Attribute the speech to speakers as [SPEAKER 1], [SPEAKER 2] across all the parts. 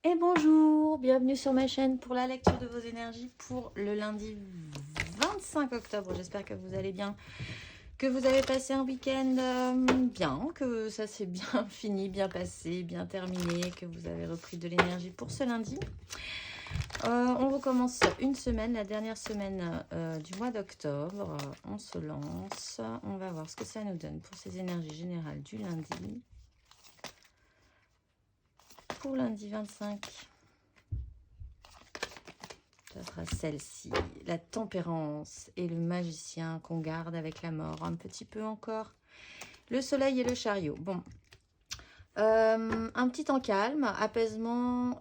[SPEAKER 1] Et bonjour, bienvenue sur ma chaîne pour la lecture de vos énergies pour le lundi 25 octobre. J'espère que vous allez bien, que vous avez passé un week-end bien, que ça s'est bien fini, bien passé, bien terminé, que vous avez repris de l'énergie pour ce lundi. On recommence une semaine, la dernière semaine du mois d'octobre. On se lance, on va voir ce que ça nous donne pour ces énergies générales du lundi. Pour lundi 25. Ça sera celle-ci, la tempérance et le magicien qu'on garde avec la mort. Un petit peu encore. Le soleil et le chariot. Bon. Un petit temps calme, apaisement,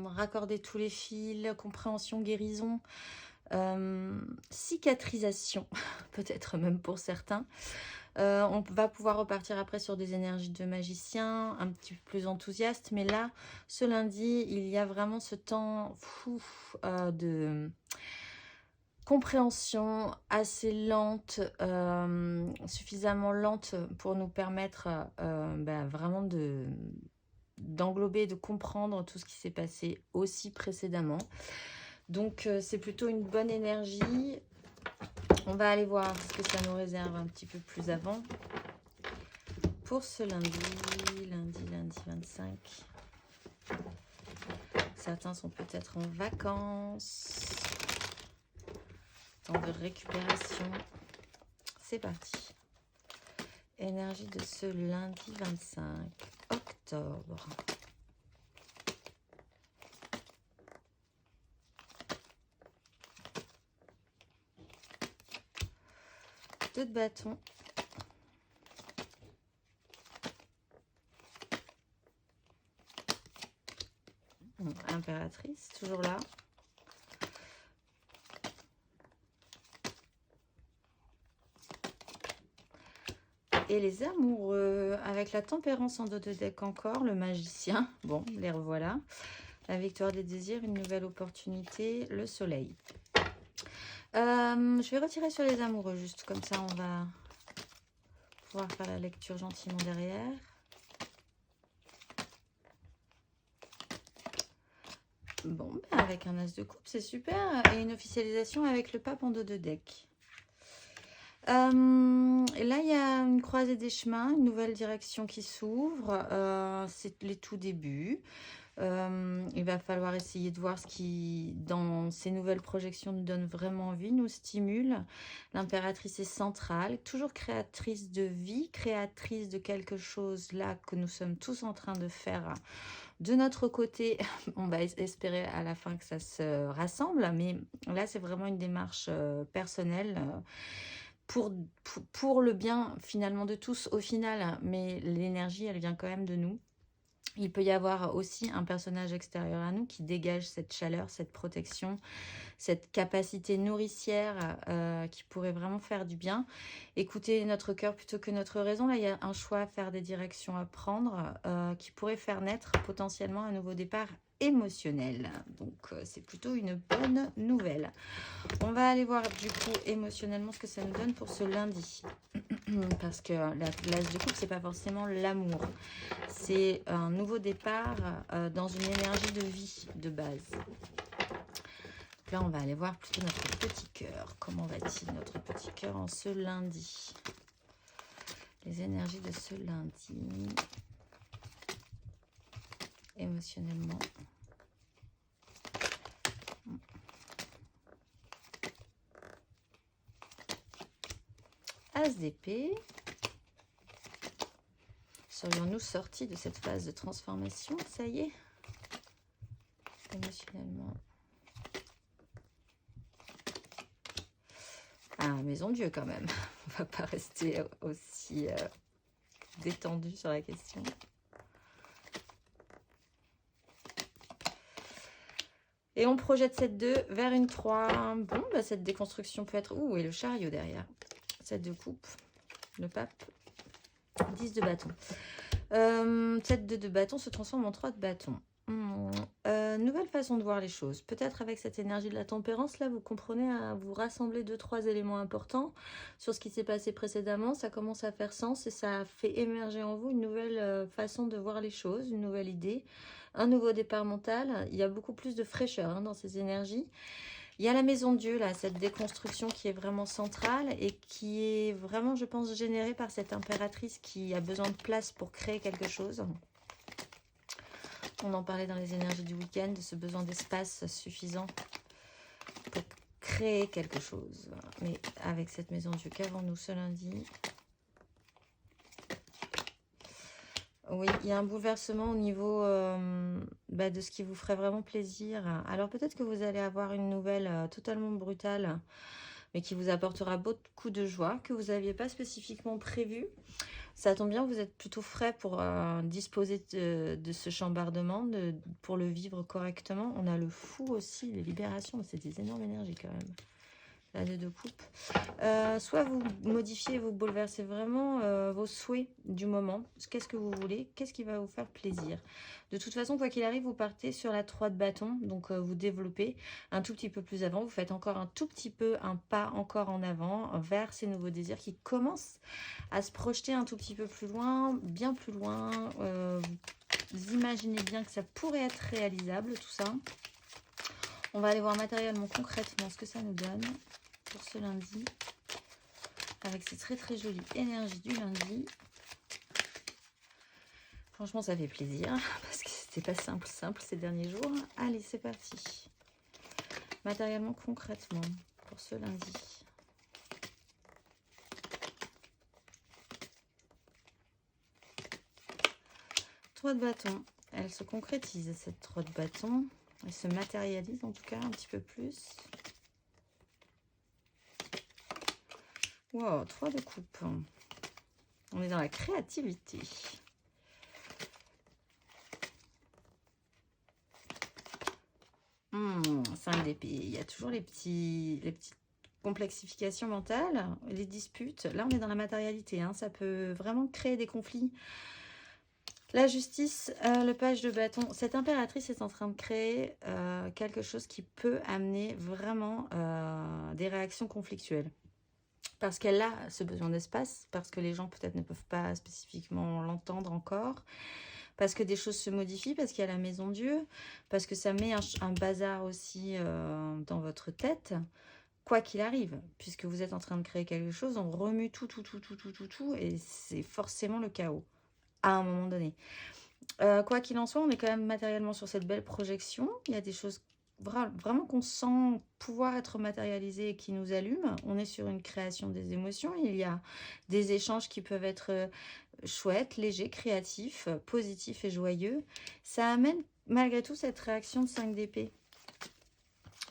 [SPEAKER 1] raccorder tous les fils, compréhension, guérison, cicatrisation, peut-être même pour certains. On va pouvoir repartir après sur des énergies de magicien, un petit peu plus enthousiaste. Mais là, ce lundi, il y a vraiment ce temps fou de compréhension assez lente, suffisamment lente pour nous permettre vraiment d'englober, de comprendre tout ce qui s'est passé aussi précédemment. Donc, c'est plutôt une bonne énergie. On va aller voir ce que ça nous réserve un petit peu plus avant. Pour ce lundi 25. Certains sont peut-être en vacances. Temps de récupération. C'est parti. Énergie de ce lundi 25 octobre. Deux de bâton. Impératrice, toujours là. Et les amoureux, avec la tempérance en dos de deck encore, le magicien, bon, les revoilà. La victoire des désirs, une nouvelle opportunité, le soleil. Je vais retirer sur les amoureux, juste comme ça on va pouvoir faire la lecture gentiment derrière. Bon, avec un as de coupe, c'est super. Et une officialisation avec le pape en dos de deck. Et là, il y a une croisée des chemins, une nouvelle direction qui s'ouvre. C'est les tout débuts. Il va falloir essayer de voir ce qui, dans ces nouvelles projections, nous donne vraiment envie, nous stimule. L'impératrice est centrale, toujours créatrice de vie, créatrice de quelque chose là que nous sommes tous en train de faire. De notre côté, on va espérer à la fin que ça se rassemble, mais là, c'est vraiment une démarche personnelle pour le bien finalement de tous au final, mais l'énergie, elle vient quand même de nous. Il peut y avoir aussi un personnage extérieur à nous qui dégage cette chaleur, cette protection, cette capacité nourricière qui pourrait vraiment faire du bien. Écouter notre cœur plutôt que notre raison. Là, il y a un choix à faire, des directions à prendre qui pourrait faire naître potentiellement un nouveau départ émotionnel. Donc, c'est plutôt une bonne nouvelle. On va aller voir du coup émotionnellement ce que ça nous donne pour ce lundi. Parce que l'as de coupe, c'est pas forcément l'amour. C'est un nouveau départ dans une énergie de vie de base. Là, on va aller voir plutôt notre petit cœur. Comment va-t-il notre petit cœur en ce lundi? Les énergies de ce lundi. Émotionnellement. As d'épée. Serions-nous sortis de cette phase de transformation? Ça y est. Émotionnellement. Ah, maison Dieu quand même. On va pas rester aussi détendu sur la question. Et on projette cette 2 vers une 3. Bon, bah, cette déconstruction peut être... Ouh, et le chariot derrière. Cette de coupe. Le pape. 10 de bâton. Cette 2 de bâton se transforme en 3 de bâton. nouvelle façon de voir les choses. Peut-être avec cette énergie de la tempérance, là, vous comprenez, à vous rassembler 2-3 éléments importants sur ce qui s'est passé précédemment. Ça commence à faire sens et ça fait émerger en vous une nouvelle façon de voir les choses, une nouvelle idée, un nouveau départ mental. Il y a beaucoup plus de fraîcheur hein, dans ces énergies. Il y a la maison de Dieu, là, cette déconstruction qui est vraiment centrale et qui est vraiment, je pense, générée par cette impératrice qui a besoin de place pour créer quelque chose. On en parlait dans les énergies du week-end, de ce besoin d'espace suffisant pour créer quelque chose. Mais avec cette maison de Dieu, qu'avons-nous ce lundi? Oui, il y a un bouleversement au niveau de ce qui vous ferait vraiment plaisir. Alors peut-être que vous allez avoir une nouvelle totalement brutale, mais qui vous apportera beaucoup de joie, que vous n'aviez pas spécifiquement prévu. Ça tombe bien, vous êtes plutôt frais pour disposer de ce chambardement, pour le vivre correctement. On a le fou aussi, les libérations, c'est des énormes énergies quand même. La deux de coupe. Soit vous modifiez, vous bouleversez vraiment vos souhaits du moment. Qu'est-ce que vous voulez? Qu'est-ce qui va vous faire plaisir? De toute façon, quoi qu'il arrive, vous partez sur la 3 de bâton. Donc, vous développez un tout petit peu plus avant. Vous faites encore un tout petit peu, un pas encore en avant vers ces nouveaux désirs qui commencent à se projeter un tout petit peu plus loin, bien plus loin. Vous imaginez bien que ça pourrait être réalisable, tout ça. On va aller voir matériellement, concrètement, ce que ça nous donne pour ce lundi, avec ces très très jolies énergies du lundi. Franchement, ça fait plaisir, parce que c'était pas simple ces derniers jours. Allez, c'est parti. Matériellement, concrètement, pour ce lundi. Trois de bâton, elle se concrétise, cette 3 de bâton. Elle se matérialise en tout cas un petit peu plus. Wow, 3 de coupe. On est dans la créativité. 5 d'épée. Il y a toujours les petites complexifications mentales, les disputes. Là, on est dans la matérialité. Hein. Ça peut vraiment créer des conflits. La justice, le page de bâton. Cette impératrice est en train de créer quelque chose qui peut amener vraiment des réactions conflictuelles. Parce qu'elle a ce besoin d'espace, parce que les gens peut-être ne peuvent pas spécifiquement l'entendre encore, parce que des choses se modifient, parce qu'il y a la maison Dieu, parce que ça met un bazar aussi dans votre tête, quoi qu'il arrive, puisque vous êtes en train de créer quelque chose, on remue tout, et c'est forcément le chaos, à un moment donné. Quoi qu'il en soit, on est quand même matériellement sur cette belle projection, il y a des choses vraiment qu'on sent pouvoir être matérialisé et qui nous allument. On est sur une création des émotions. Il y a des échanges qui peuvent être chouettes, légers, créatifs, positifs et joyeux. Ça amène malgré tout cette réaction de 5 d'épée.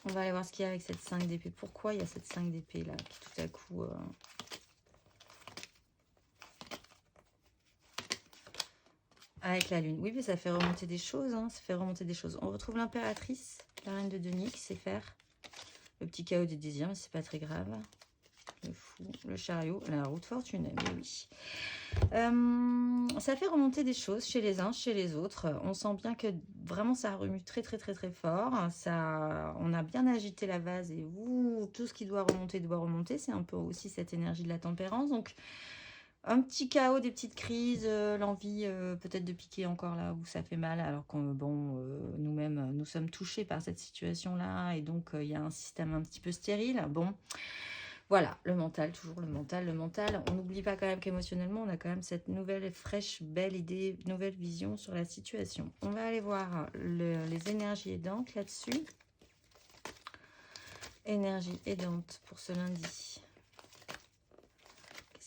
[SPEAKER 1] On va aller voir ce qu'il y a avec cette 5 d'épée. Pourquoi il y a cette 5 d'épée là qui tout à coup... Avec la lune. Oui, mais ça fait remonter des choses. Hein. Ça fait remonter des choses. On retrouve l'impératrice. La reine de denier qui sait faire le petit chaos des désirs, mais c'est pas très grave. Le fou, le chariot, la roue de fortune, mais oui. Ça fait remonter des choses chez les uns, chez les autres. On sent bien que vraiment ça remue très très fort. On a bien agité la vase et tout ce qui doit remonter. C'est un peu aussi cette énergie de la tempérance. Donc, un petit chaos, des petites crises, l'envie peut-être de piquer encore là où ça fait mal, alors que nous-mêmes, nous sommes touchés par cette situation-là, et donc il y a un système un petit peu stérile. Bon, voilà, le mental, toujours le mental. On n'oublie pas quand même qu'émotionnellement, on a quand même cette nouvelle, fraîche, belle idée, nouvelle vision sur la situation. On va aller voir les énergies aidantes là-dessus. Énergie aidante pour ce lundi.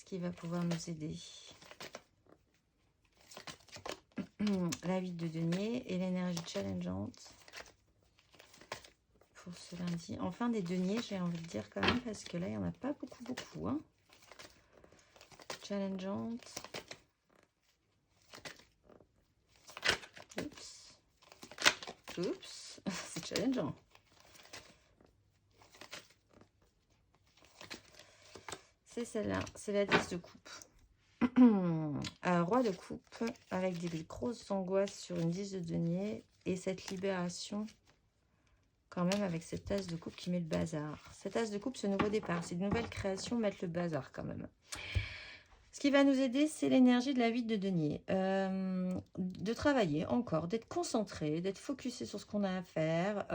[SPEAKER 1] Qui va pouvoir nous aider. La 8 de denier et l'énergie challengeante pour ce lundi. Enfin des deniers, j'ai envie de dire quand même, parce que là, il n'y en a pas beaucoup. Hein. Challengeante. Oups. C'est challengeant. C'est celle-là, c'est la 10 de coupe. Roi de coupe avec des grosses angoisses sur une 10 de denier et cette libération quand même avec cette as de coupe qui met le bazar. Cette as de coupe, ce nouveau départ, ces nouvelles créations mettent le bazar quand même. Ce qui va nous aider, c'est l'énergie de la 8 de denier. De travailler encore, d'être concentré, d'être focusé sur ce qu'on a à faire.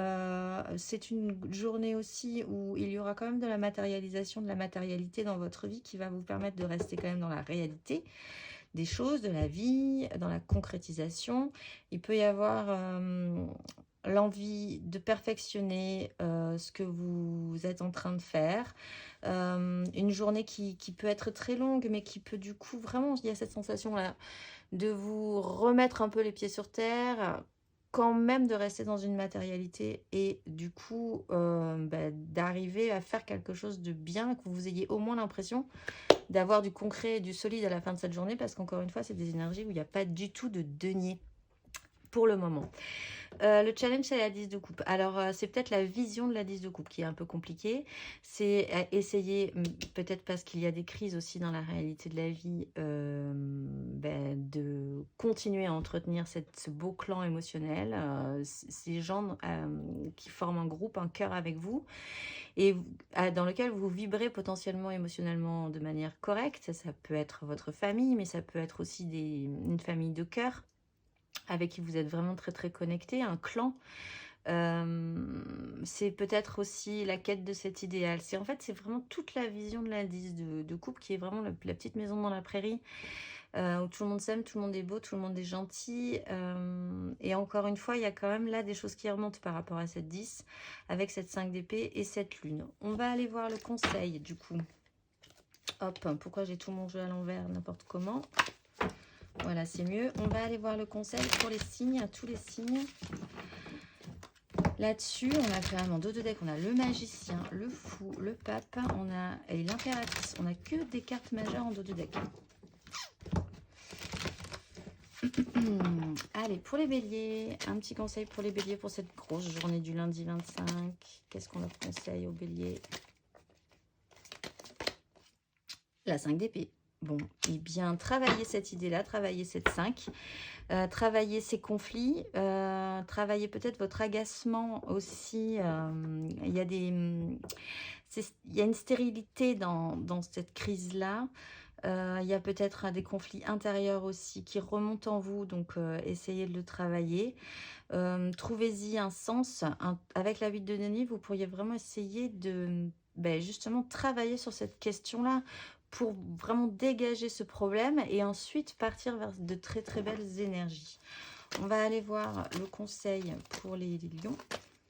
[SPEAKER 1] C'est une journée aussi où il y aura quand même de la matérialisation, de la matérialité dans votre vie qui va vous permettre de rester quand même dans la réalité des choses, de la vie, dans la concrétisation. Il peut y avoir l'envie de perfectionner ce que vous êtes en train de faire. Une journée qui peut être très longue, mais qui peut du coup, vraiment, il y a cette sensation-là de vous remettre un peu les pieds sur terre, quand même de rester dans une matérialité et du coup d'arriver à faire quelque chose de bien, que vous ayez au moins l'impression d'avoir du concret et du solide à la fin de cette journée, parce qu'encore une fois, c'est des énergies où il n'y a pas du tout de denier pour le moment. Le challenge, c'est la 10 de coupe. Alors, c'est peut-être la vision de la 10 de coupe qui est un peu compliquée. C'est essayer, peut-être parce qu'il y a des crises aussi dans la réalité de la vie, de continuer à entretenir ce beau clan émotionnel, ces gens qui forment un groupe, un cœur avec vous, et dans lequel vous vibrez potentiellement émotionnellement de manière correcte. Ça peut être votre famille, mais ça peut être aussi une famille de cœur avec qui vous êtes vraiment très très connecté, un clan. C'est peut-être aussi la quête de cet idéal. En fait, c'est vraiment toute la vision de l'indice de couple qui est vraiment la petite maison dans la prairie, où tout le monde s'aime, tout le monde est beau, tout le monde est gentil. Et encore une fois, il y a quand même là des choses qui remontent par rapport à cette 10, avec cette 5 d'épée et cette lune. On va aller voir le conseil du coup. Hop, pourquoi j'ai tout mon jeu à l'envers, n'importe comment. Voilà, c'est mieux. On va aller voir le conseil pour les signes, tous les signes. Là-dessus, on a quand même en dos de deck, on a le magicien, le fou, le pape, et l'impératrice. On n'a que des cartes majeures en dos de deck. Allez, pour les béliers, un petit conseil pour les béliers pour cette grosse journée du lundi 25. Qu'est-ce qu'on leur conseille aux béliers? La 5 d'épée. Bon, eh bien, travailler cette idée-là, travailler cette 5, travailler ces conflits, travailler peut-être votre agacement aussi. Il y a une stérilité dans cette crise-là. Il y a peut-être des conflits intérieurs aussi qui remontent en vous, donc essayez de le travailler. Trouvez-y un sens. Avec la 8 de denier, vous pourriez vraiment essayer de justement travailler sur cette question-là pour vraiment dégager ce problème et ensuite partir vers de très très belles énergies. On va aller voir le conseil pour les lions.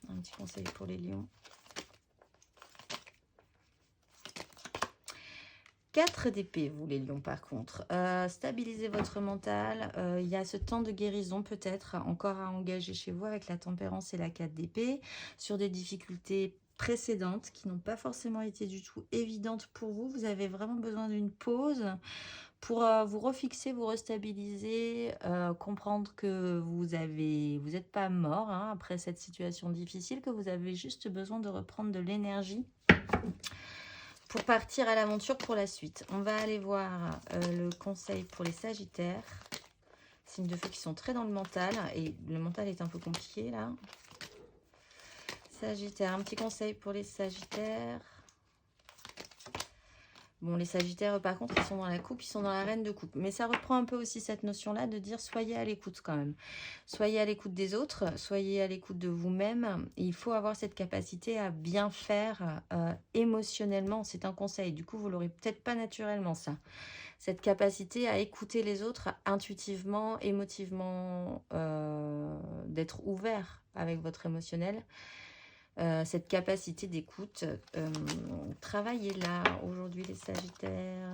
[SPEAKER 1] Un petit conseil pour les lions. 4 d'épée, vous les lions par contre. Stabilisez votre mental. Il y a ce temps de guérison peut-être encore à engager chez vous avec la tempérance et la 4 d'épée sur des difficultés précédentes qui n'ont pas forcément été du tout évidentes pour vous. Vous avez vraiment besoin d'une pause pour vous refixer, vous restabiliser, comprendre que vous n'êtes pas mort après cette situation difficile, que vous avez juste besoin de reprendre de l'énergie pour partir à l'aventure pour la suite. On va aller voir le conseil pour les sagittaires. Signes de feu qui sont très dans le mental. Et le mental est un peu compliqué là. Sagittaire, un petit conseil pour les sagittaires. Bon, les sagittaires, par contre, ils sont dans la coupe, ils sont dans la reine de coupe. Mais ça reprend un peu aussi cette notion-là de dire soyez à l'écoute quand même. Soyez à l'écoute des autres, soyez à l'écoute de vous-même. Il faut avoir cette capacité à bien faire émotionnellement. C'est un conseil. Du coup, vous l'aurez peut-être pas naturellement, ça. Cette capacité à écouter les autres intuitivement, émotivement, d'être ouvert avec votre émotionnel. Cette capacité d'écoute, travaillez là aujourd'hui les sagittaires.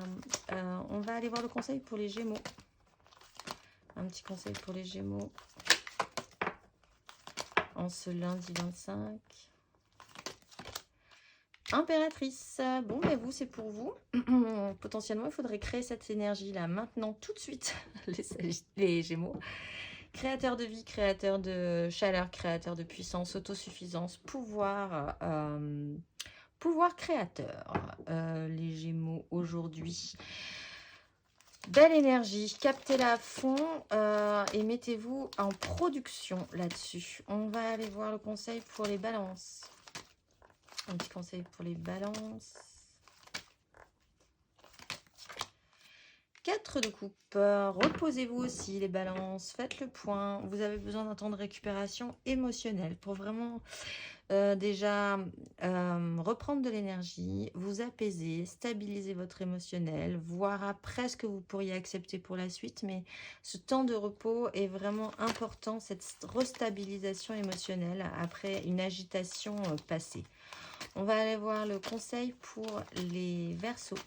[SPEAKER 1] On va aller voir le conseil pour les gémeaux. Un petit conseil pour les gémeaux en ce lundi 25. Impératrice, bon ben vous c'est pour vous. Potentiellement il faudrait créer cette énergie là maintenant tout de suite les gémeaux. Créateur de vie, créateur de chaleur, créateur de puissance, autosuffisance, pouvoir créateur. Les Gémeaux aujourd'hui. Belle énergie, captez-la à fond et mettez-vous en production là-dessus. On va aller voir le conseil pour les balances. Un petit conseil pour les balances. 4 de coupe. Reposez-vous aussi les balances. Faites le point. Vous avez besoin d'un temps de récupération émotionnelle pour vraiment déjà reprendre de l'énergie, vous apaiser, stabiliser votre émotionnel, voir après ce que vous pourriez accepter pour la suite. Mais ce temps de repos est vraiment important, cette restabilisation émotionnelle après une agitation passée. On va aller voir le conseil pour les Verseaux.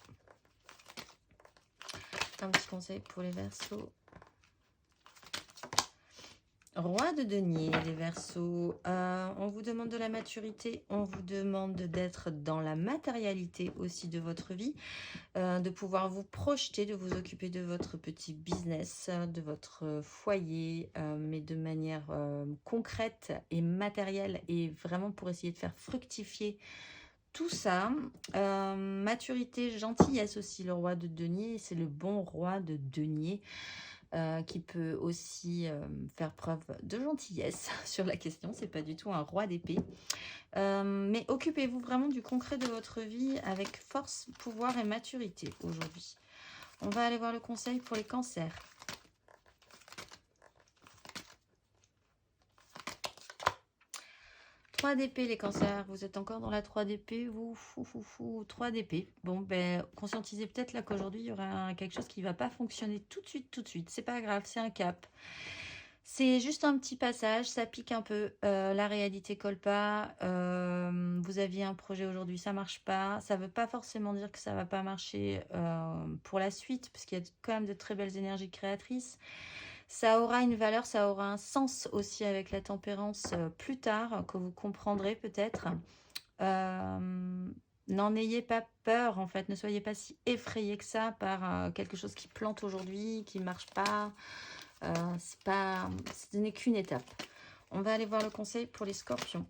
[SPEAKER 1] Un petit conseil pour les Verseaux. Roi de denier, les Verseaux, on vous demande de la maturité, on vous demande d'être dans la matérialité aussi de votre vie, de pouvoir vous projeter, de vous occuper de votre petit business, de votre foyer, mais de manière concrète et matérielle et vraiment pour essayer de faire fructifier tout ça. Maturité, gentillesse aussi, le roi de denier, c'est le bon roi de denier. Qui peut aussi faire preuve de gentillesse sur la question. C'est pas du tout un roi d'épée. Mais occupez-vous vraiment du concret de votre vie avec force, pouvoir et maturité aujourd'hui. On va aller voir le conseil pour les cancers. 3 d'épée les cancers, vous êtes encore dans la 3 d'épée, vous, 3 d'épée. Bon, ben, conscientisez peut-être là qu'aujourd'hui, il y aura quelque chose qui ne va pas fonctionner tout de suite. C'est pas grave, c'est un cap. C'est juste un petit passage, ça pique un peu, la réalité colle pas, vous aviez un projet aujourd'hui, ça marche pas, ça veut pas forcément dire que ça va pas marcher pour la suite, parce qu'il y a quand même de très belles énergies créatrices. Ça aura une valeur, ça aura un sens aussi avec la tempérance plus tard, que vous comprendrez peut-être. N'en ayez pas peur, en fait. Ne soyez pas si effrayés que ça par quelque chose qui plante aujourd'hui, qui ne marche pas. Ce n'est qu'une étape. On va aller voir le conseil pour les scorpions.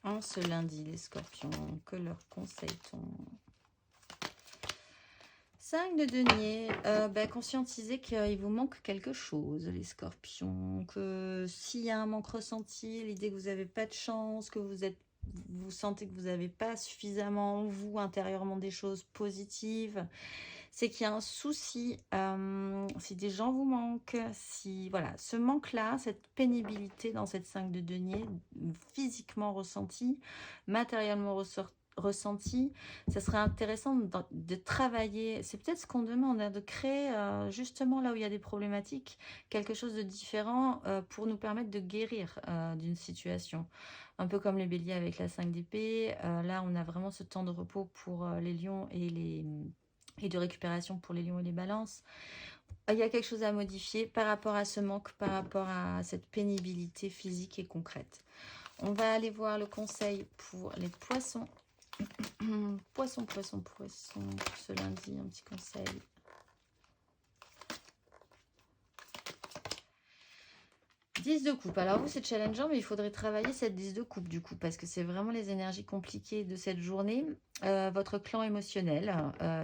[SPEAKER 1] En ce lundi, les scorpions, que leur conseille-t-on? 5 de denier, conscientisez qu'il vous manque quelque chose, les scorpions, que s'il y a un manque ressenti, l'idée que vous n'avez pas de chance, que vous sentez que vous n'avez pas suffisamment en vous intérieurement des choses positives, c'est qu'il y a un souci, si des gens vous manquent, si voilà, ce manque-là, cette pénibilité dans cette 5 de denier, physiquement ressentie, matériellement ressenti, ça serait intéressant de travailler, c'est peut-être ce qu'on demande, de créer justement là où il y a des problématiques, quelque chose de différent pour nous permettre de guérir d'une situation. Un peu comme les béliers avec la 5 d'épée, là on a vraiment ce temps de repos pour les lions et de récupération pour les lions et les balances. Il y a quelque chose à modifier par rapport à ce manque, par rapport à cette pénibilité physique et concrète. On va aller voir le conseil pour les poissons. Poisson, pour ce lundi, un petit conseil. 10 de coupe. Alors vous, c'est challengeant, mais il faudrait travailler cette 10 de coupe du coup, parce que c'est vraiment les énergies compliquées de cette journée. Votre clan émotionnel,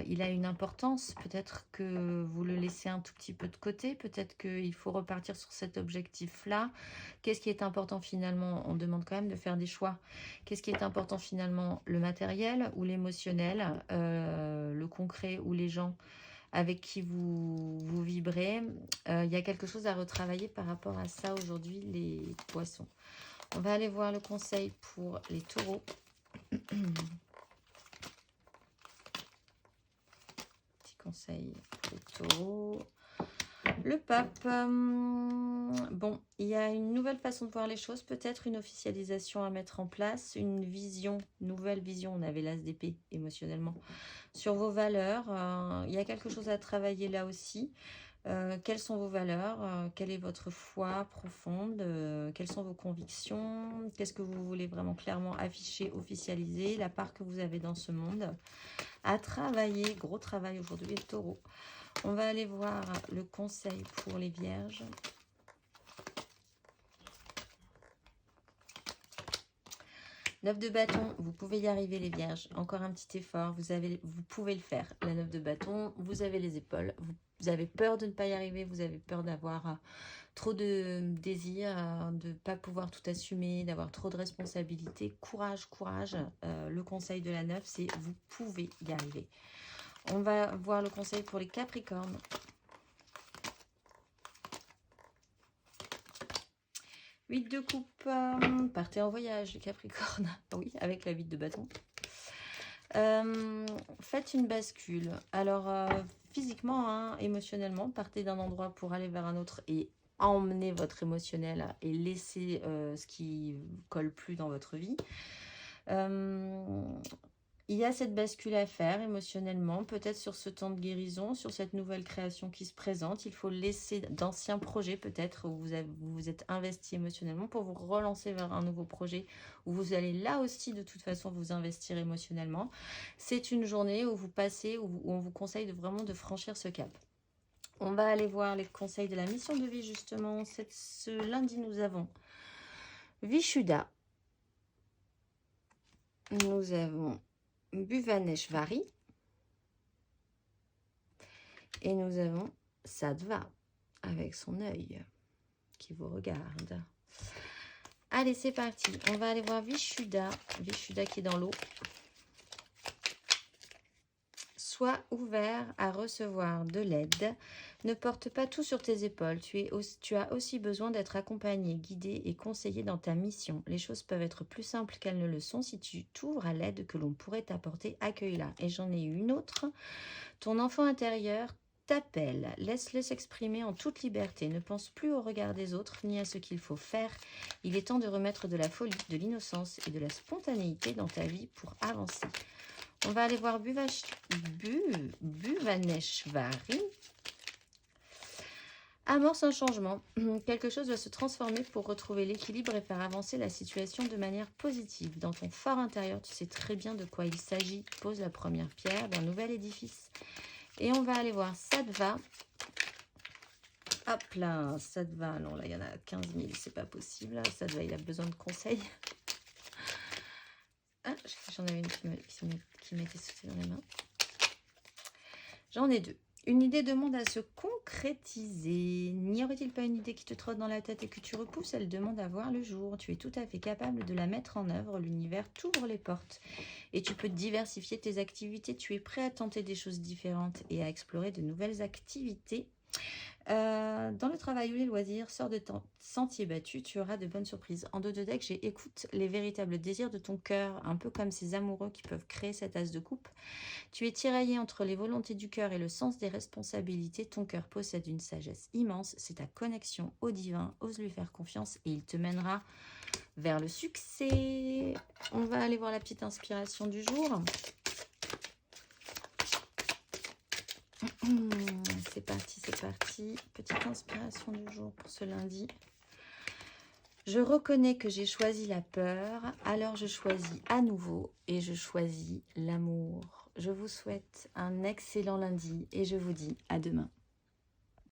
[SPEAKER 1] il a une importance. Peut-être que vous le laissez un tout petit peu de côté. Peut-être qu'il faut repartir sur cet objectif-là. Qu'est-ce qui est important finalement? On demande quand même de faire des choix. Qu'est-ce qui est important finalement? Le matériel ou l'émotionnel? Le concret ou les gens avec qui vous vibrez. Il y a quelque chose à retravailler par rapport à ça aujourd'hui, les poissons. On va aller voir le conseil pour les taureaux. Petit conseil pour les taureaux. Le pape, bon, il y a une nouvelle façon de voir les choses, peut-être une officialisation à mettre en place, une vision, nouvelle vision, on avait l'as d'épée émotionnellement, sur vos valeurs, il y a quelque chose à travailler là aussi. Quelles sont vos valeurs? Quelle est votre foi profonde? Quelles sont vos convictions? Qu'est-ce que vous voulez vraiment clairement afficher, officialiser? La part que vous avez dans ce monde à travailler, gros travail aujourd'hui les taureaux. On va aller voir le conseil pour les vierges. 9 de bâton, vous pouvez y arriver les vierges. Encore un petit effort, vous pouvez le faire. La 9 de bâton, vous avez les épaules. Vous avez peur de ne pas y arriver, vous avez peur d'avoir trop de désir, de ne pas pouvoir tout assumer, d'avoir trop de responsabilités. Courage, courage. Le conseil de la 9, c'est vous pouvez y arriver. On va voir le conseil pour les Capricornes. 8 de coupe, partez en voyage les Capricornes. Oui, avec la 8 de bâton. Faites une bascule. Alors, physiquement, hein, émotionnellement, partez d'un endroit pour aller vers un autre et emmenez votre émotionnel et laissez ce qui colle plus dans votre vie. Il y a cette bascule à faire émotionnellement, peut-être sur ce temps de guérison, sur cette nouvelle création qui se présente. Il faut laisser d'anciens projets peut-être où vous vous êtes investi émotionnellement pour vous relancer vers un nouveau projet où vous allez là aussi de toute façon vous investir émotionnellement. C'est une journée où vous passez, où on vous conseille vraiment de franchir ce cap. On va aller voir les conseils de la mission de vie justement. Ce lundi, nous avons Vishuddha. Nous avons Bhuvaneshwari. Et nous avons Sattva avec son œil qui vous regarde. Allez, c'est parti. On va aller voir Vishuddha. Vishuddha qui est dans l'eau. Sois ouvert à recevoir de l'aide. Ne porte pas tout sur tes épaules. Tu as aussi besoin d'être accompagné, guidé et conseillé dans ta mission. Les choses peuvent être plus simples qu'elles ne le sont si tu t'ouvres à l'aide que l'on pourrait t'apporter. Accueille-la. Et j'en ai une autre. Ton enfant intérieur t'appelle. Laisse-le s'exprimer en toute liberté. Ne pense plus au regard des autres ni à ce qu'il faut faire. Il est temps de remettre de la folie, de l'innocence et de la spontanéité dans ta vie pour avancer. On va aller voir Bhuvaneshwari. Amorce un changement. Quelque chose doit se transformer pour retrouver l'équilibre et faire avancer la situation de manière positive. Dans ton fort intérieur, tu sais très bien de quoi il s'agit. Pose la première pierre d'un nouvel édifice. Et on va aller voir Sattva. Hop là, Sattva. Non, là, il y en a 15 000, c'est pas possible. Sattva, il a besoin de conseils. Ah, j'en avais une qui m'était sautée dans les mains. J'en ai deux. Une idée demande à se concrétiser. N'y aurait-il pas une idée qui te trotte dans la tête et que tu repousses? Elle demande à voir le jour. Tu es tout à fait capable de la mettre en œuvre. L'univers t'ouvre les portes. Et tu peux diversifier tes activités. Tu es prêt à tenter des choses différentes et à explorer de nouvelles activités. Dans le travail ou les loisirs, sors de ton sentier battu, tu auras de bonnes surprises. En dos de deck, j'ai écoute les véritables désirs de ton cœur, un peu comme ces amoureux qui peuvent créer cet as de coupe. Tu es tiraillé entre les volontés du cœur et le sens des responsabilités. Ton cœur possède une sagesse immense, c'est ta connexion au divin. Ose lui faire confiance et il te mènera vers le succès. On va aller voir la petite inspiration du jour. C'est parti, c'est parti. Petite inspiration du jour pour ce lundi. Je reconnais que j'ai choisi la peur, alors je choisis à nouveau et je choisis l'amour. Je vous souhaite un excellent lundi et je vous dis à demain.